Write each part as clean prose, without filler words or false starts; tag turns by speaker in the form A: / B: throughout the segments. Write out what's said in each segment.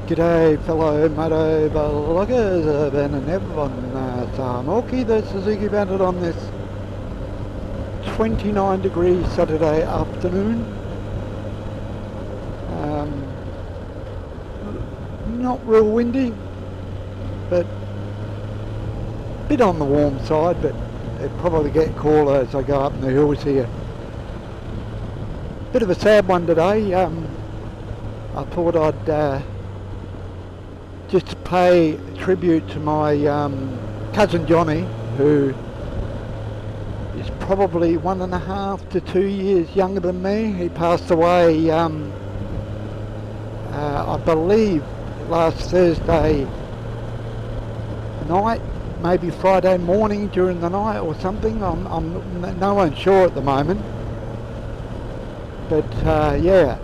A: G'day fellow motovloggers, Ben and Ev on Samoki, the Suzuki Bandit on this 29 degree Saturday afternoon. Not real windy, but a bit on the warm side, but it'll probably get cooler as I go up in the hills here. Bit of a sad one today. I thought I'd just pay tribute to my cousin Johnny, who is probably 1.5 to 2 years younger than me. He passed away, I believe, last Thursday night, maybe Friday morning during the night or something. I'm no one's sure at the moment, but yeah.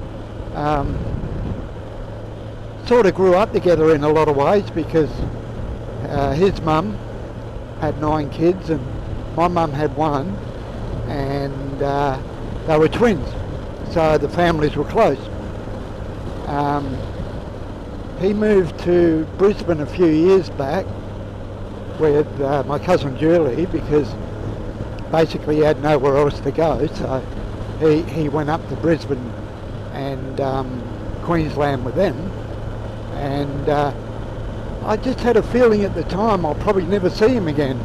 A: Sort of grew up together in a lot of ways because his mum had 9 kids and my mum had 1, and they were twins, so the families were close. He moved to Brisbane a few years back with my cousin Julie because basically he had nowhere else to go, so he went up to Brisbane and Queensland with them. And I just had a feeling at the time I'll probably never see him again,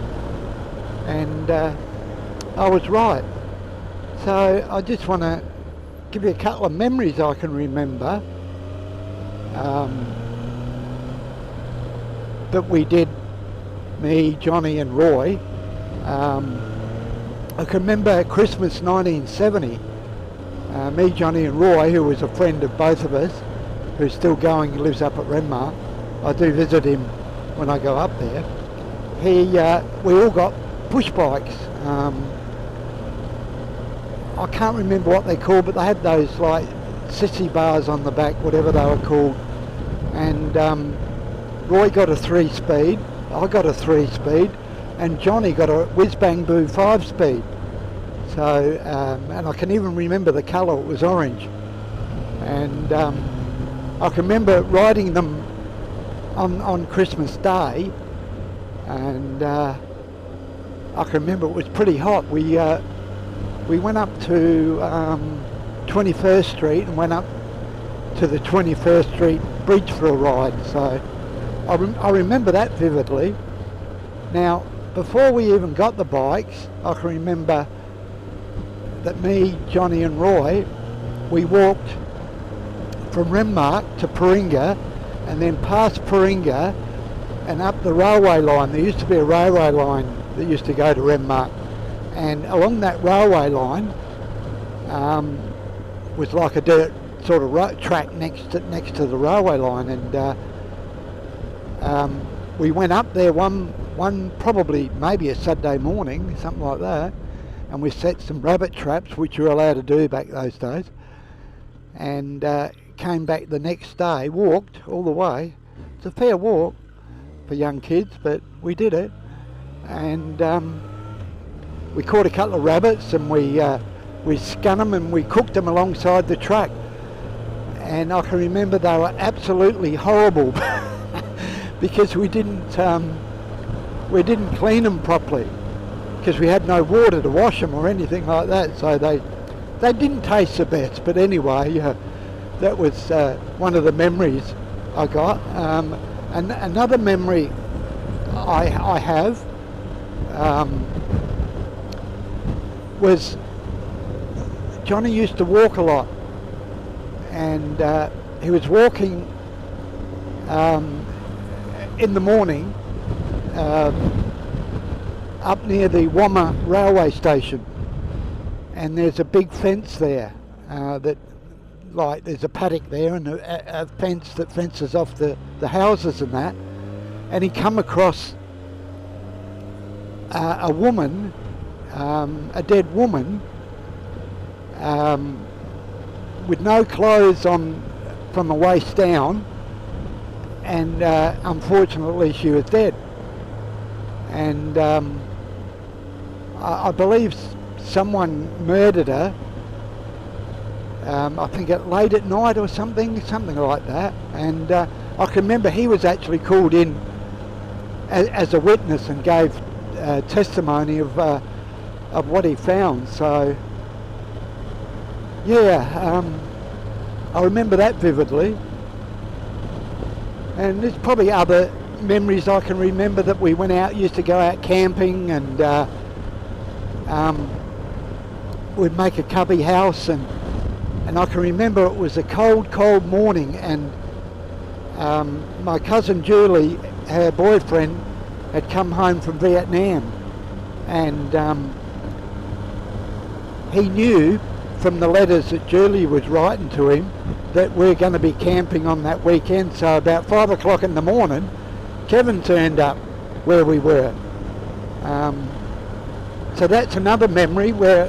A: and I was right. So I just want to give you a couple of memories I can remember that we did, me, Johnny and Roy. I can remember Christmas 1970, me, Johnny and Roy, who was a friend of both of us, who's still going, lives up at Renmark. I do visit him when I go up there. We all got push bikes. I can't remember what they're called, but they had those like sissy bars on the back, whatever they were called. And Roy got a 3-speed, I got a 3-speed, and Johnny got a Whiz Bang Boo 5-speed. So, and I can even remember the colour, it was orange. And I can remember riding them on Christmas Day, and I can remember it was pretty hot. We went up to 21st Street and went up to the 21st Street bridge for a ride, so I remember that vividly. Now, before we even got the bikes, I can remember that me, Johnny and Roy, we walked from Renmark to Paringa, and then past Paringa and up the railway line. There used to be a railway line that used to go to Renmark, and along that railway line was like a dirt sort of track next to the railway line, and we went up there one probably maybe a Saturday morning, something like that, and we set some rabbit traps, which you were allowed to do back those days, and came back the next day, walked all the way. It's a fair walk for young kids, but we did it, and we caught a couple of rabbits, and we skinned them and we cooked them alongside the track, and I can remember they were absolutely horrible because we didn't clean them properly because we had no water to wash them or anything like that, so they didn't taste the best. But anyway, that was one of the memories I got. And another memory I have was Johnny used to walk a lot, and he was walking in the morning up near the Wamma railway station, and there's a big fence there like there's a paddock there and a fence that fences off the houses and that, and he come across a woman, a dead woman, with no clothes on from the waist down, and unfortunately she was dead. And I believe someone murdered her, I think late at night or something like that, and I can remember he was actually called in as a witness and gave testimony of what he found. So yeah, I remember that vividly. And there's probably other memories I can remember that we used to go out camping, and we'd make a cubby house, and I can remember it was a cold morning, and my cousin Julie, her boyfriend, had come home from Vietnam, and he knew from the letters that Julie was writing to him that we're going to be camping on that weekend. So about 5 o'clock in the morning, Kevin turned up where we were. So that's another memory where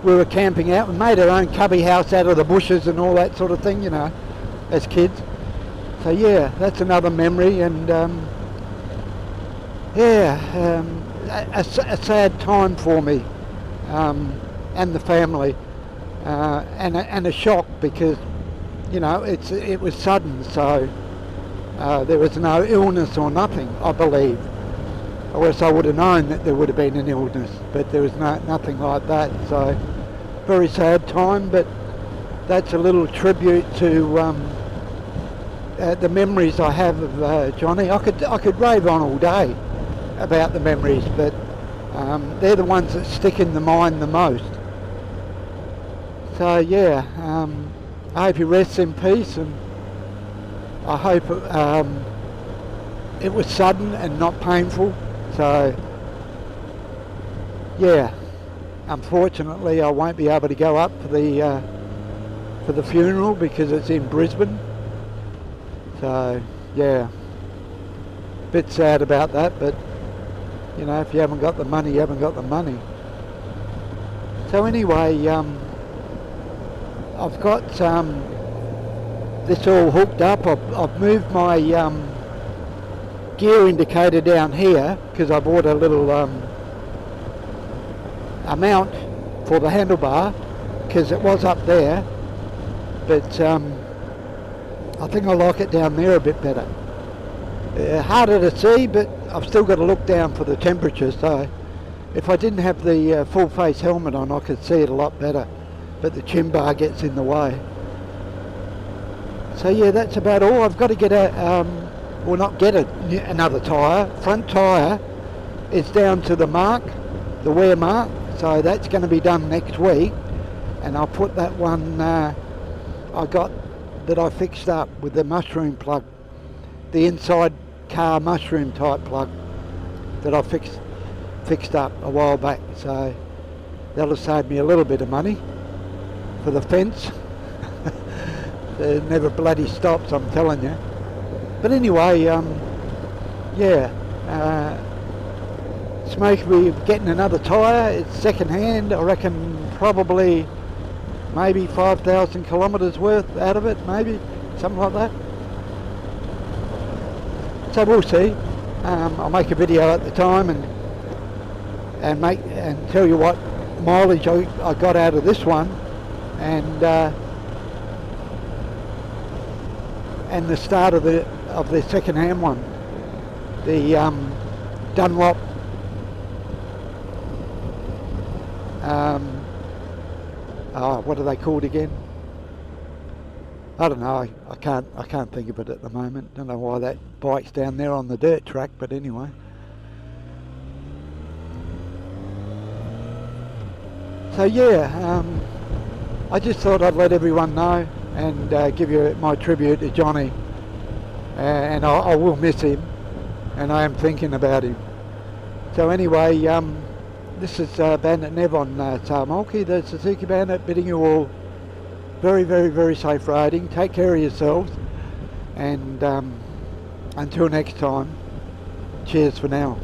A: we were camping out. We made our own cubby house out of the bushes and all that sort of thing, you know, as kids. So yeah, that's another memory, and yeah, a sad time for me and the family, and a shock, because, you know, it was sudden. So there was no illness or nothing, I believe, or else I would have known that there would have been an illness, but there was nothing like that. So very sad time, but that's a little tribute to the memories I have of Johnny. I could rave on all day about the memories, but they're the ones that stick in the mind the most. So yeah, I hope he rests in peace, and I hope it was sudden and not painful. So yeah, unfortunately I won't be able to go up for the funeral because it's in Brisbane. So yeah, bit sad about that, but you know, if you haven't got the money, you haven't got the money. So anyway, I've got this all hooked up. I've moved my gear indicator down here because I bought a little a mount for the handlebar, because it was up there, but I think I like it down there a bit better. Harder to see, but I've still got to look down for the temperature, so if I didn't have the full face helmet on, I could see it a lot better, but the chin bar gets in the way. So yeah, that's about all. I've got to get another tyre. Front tyre is down to the mark, the wear mark, so that's going to be done next week, and I'll put that one I got that I fixed up with the mushroom plug, the inside car mushroom type plug that I fixed up a while back. So that'll save me a little bit of money for the fence. It never bloody stops, I'm telling you. But anyway, yeah, Smokey, we're getting another tyre. It's second hand, I reckon, probably maybe 5,000 kilometres worth out of it, maybe something like that. So we'll see. I'll make a video at the time and tell you what mileage I got out of this one, and the start of the second hand one, the Dunlop what are they called again? I don't know. I can't think of it at the moment. Don't know why that bike's down there on the dirt track, but anyway. So yeah, I just thought I'd let everyone know and give you my tribute to Johnny, and I will miss him, and I am thinking about him. So anyway, this is Bandit Nev on Sarmulki, the Suzuki Bandit, bidding you all very, very, very safe riding. Take care of yourselves, and until next time, cheers for now.